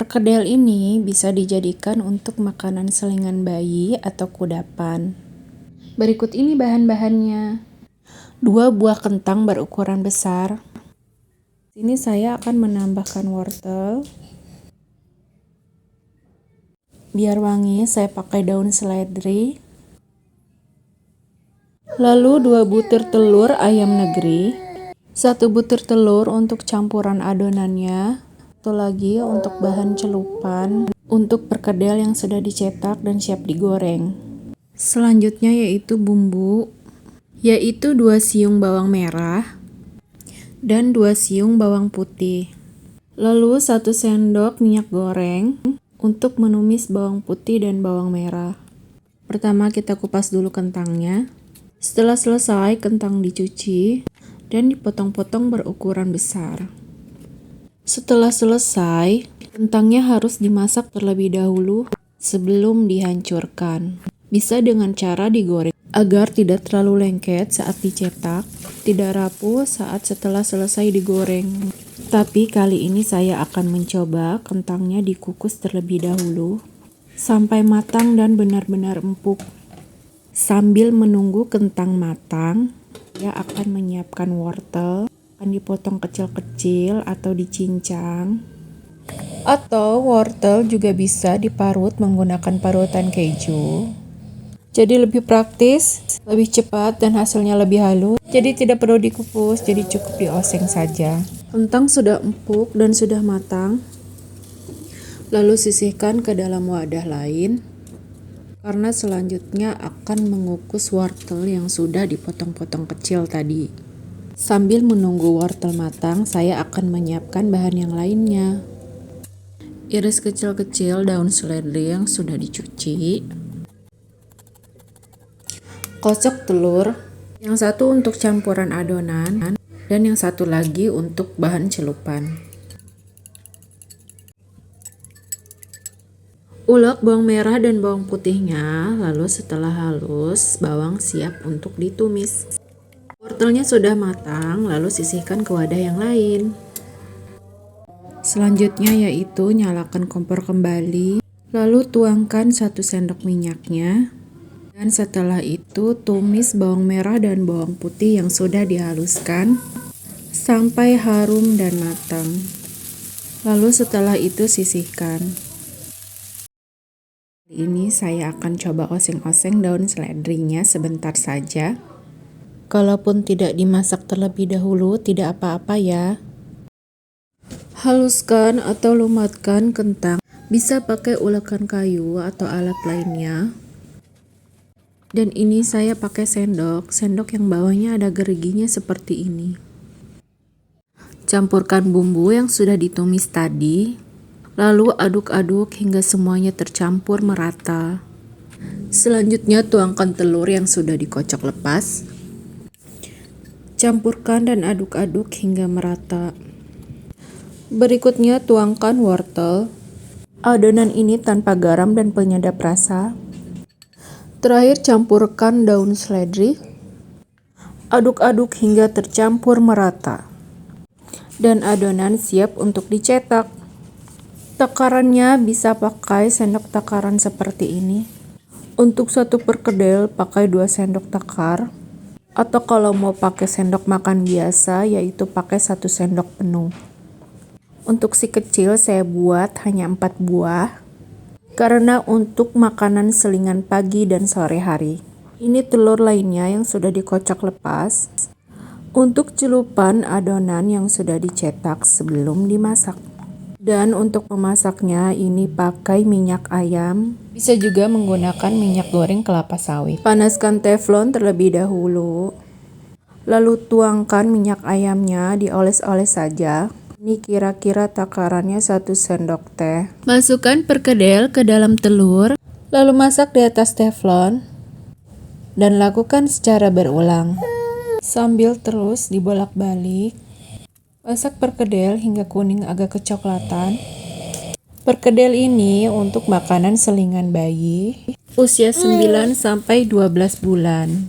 Perkedel ini bisa dijadikan untuk makanan selingan bayi atau kudapan. Berikut ini bahan-bahannya. 2 buah kentang berukuran besar. Sini saya akan menambahkan wortel. Biar wangi, saya pakai daun seledri. Lalu 2 butir telur ayam negeri. 1 butir telur untuk campuran adonannya. 1 lagi untuk bahan celupan untuk perkedel yang sudah dicetak dan siap digoreng. Selanjutnya yaitu bumbu, yaitu 2 siung bawang merah dan 2 siung bawang putih. Lalu 1 sendok minyak goreng untuk menumis bawang putih dan bawang merah. Pertama kita kupas dulu kentangnya. Setelah selesai, kentang dicuci dan dipotong-potong berukuran besar. Setelah selesai, kentangnya harus dimasak terlebih dahulu sebelum dihancurkan. Bisa dengan cara digoreng agar tidak terlalu lengket saat dicetak, tidak rapuh saat setelah selesai digoreng. Tapi kali ini saya akan mencoba kentangnya dikukus terlebih dahulu sampai matang dan benar-benar empuk. Sambil menunggu kentang matang, saya akan menyiapkan wortel. Akan dipotong kecil-kecil atau dicincang. Atau wortel juga bisa diparut menggunakan parutan keju. Jadi lebih praktis, lebih cepat dan hasilnya lebih halus. Jadi tidak perlu dikukus, jadi cukup dioseng saja. Kentang sudah empuk dan sudah matang. Lalu sisihkan ke dalam wadah lain. Karena selanjutnya akan mengukus wortel yang sudah dipotong-potong kecil tadi. Sambil menunggu wortel matang, saya akan menyiapkan bahan yang lainnya. Iris kecil-kecil daun seledri yang sudah dicuci. Kocok telur, yang satu untuk campuran adonan, dan yang satu lagi untuk bahan celupan. Ulek bawang merah dan bawang putihnya, lalu setelah halus, bawang siap untuk ditumis. Wortelnya sudah matang, lalu sisihkan ke wadah yang lain. Selanjutnya yaitu nyalakan kompor kembali, lalu tuangkan 1 sendok minyaknya. Dan setelah itu tumis bawang merah dan bawang putih yang sudah dihaluskan sampai harum dan matang. Lalu setelah itu sisihkan. Ini saya akan coba oseng-oseng daun seledrinya sebentar saja. Kalaupun tidak dimasak terlebih dahulu, tidak apa-apa ya. Haluskan atau lumatkan kentang. Bisa pakai ulekan kayu atau alat lainnya. Dan ini saya pakai sendok yang bawahnya ada geriginya seperti ini. Campurkan bumbu yang sudah ditumis tadi. Lalu aduk-aduk hingga semuanya tercampur merata. Selanjutnya tuangkan telur yang sudah dikocok lepas. Campurkan dan aduk-aduk hingga merata. Berikutnya tuangkan wortel. Adonan ini tanpa garam dan penyedap rasa. Terakhir campurkan daun seledri. Aduk-aduk hingga tercampur merata. Dan adonan siap untuk dicetak. Takarannya bisa pakai sendok takaran seperti ini. Untuk 1 perkedel pakai 2 sendok takar. Atau kalau mau pakai sendok makan biasa, yaitu pakai 1 sendok penuh. Untuk si kecil saya buat hanya 4 buah, karena untuk makanan selingan pagi dan sore hari. Ini telur lainnya yang sudah dikocok lepas. Untuk celupan adonan yang sudah dicetak sebelum dimasak. Dan untuk memasaknya ini pakai minyak ayam. Bisa juga menggunakan minyak goreng kelapa sawit. Panaskan teflon terlebih dahulu. Lalu tuangkan minyak ayamnya, dioles-oles saja. Ini kira-kira takarannya 1 sendok teh. Masukkan perkedel ke dalam telur. Lalu masak di atas teflon. Dan lakukan secara berulang. Sambil terus dibolak-balik. Masak perkedel hingga kuning agak kecoklatan. Perkedel ini untuk makanan selingan bayi usia 9 sampai 12 bulan.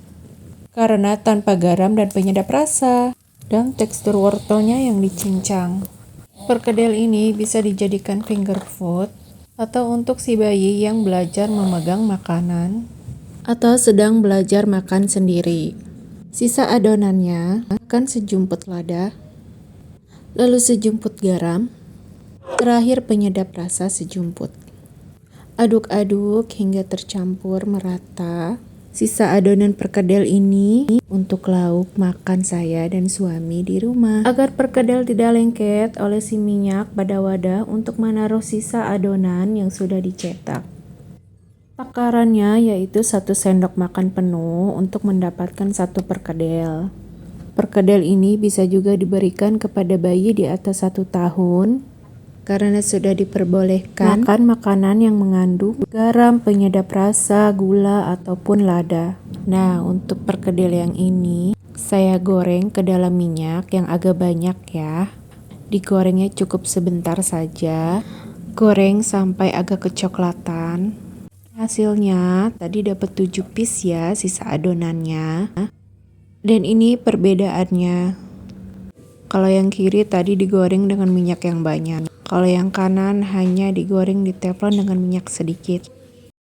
Karena tanpa garam dan penyedap rasa dan tekstur wortelnya yang dicincang. perkedel ini bisa dijadikan finger food atau untuk si bayi yang belajar memegang makanan atau sedang belajar makan sendiri. Sisa adonannya akan sejumput lada, lalu sejumput garam, terakhir penyedap rasa sejumput. Aduk-aduk hingga tercampur merata. Sisa adonan perkedel ini untuk lauk makan saya dan suami di rumah. Agar perkedel tidak lengket, olesi minyak pada wadah untuk menaruh sisa adonan yang sudah dicetak. Takarannya yaitu 1 sendok makan penuh untuk mendapatkan 1 perkedel. Perkedel ini bisa juga diberikan kepada bayi di atas 1 tahun karena sudah diperbolehkan makan makanan yang mengandung garam, penyedap rasa, gula, ataupun lada. Nah, untuk perkedel yang ini saya goreng ke dalam minyak yang agak banyak ya. Digorengnya cukup sebentar saja. Goreng sampai agak kecoklatan. Hasilnya tadi dapat 7 piece ya sisa adonannya. Dan ini perbedaannya. Kalau yang kiri tadi digoreng dengan minyak yang banyak. Kalau yang kanan hanya digoreng di teflon dengan minyak sedikit.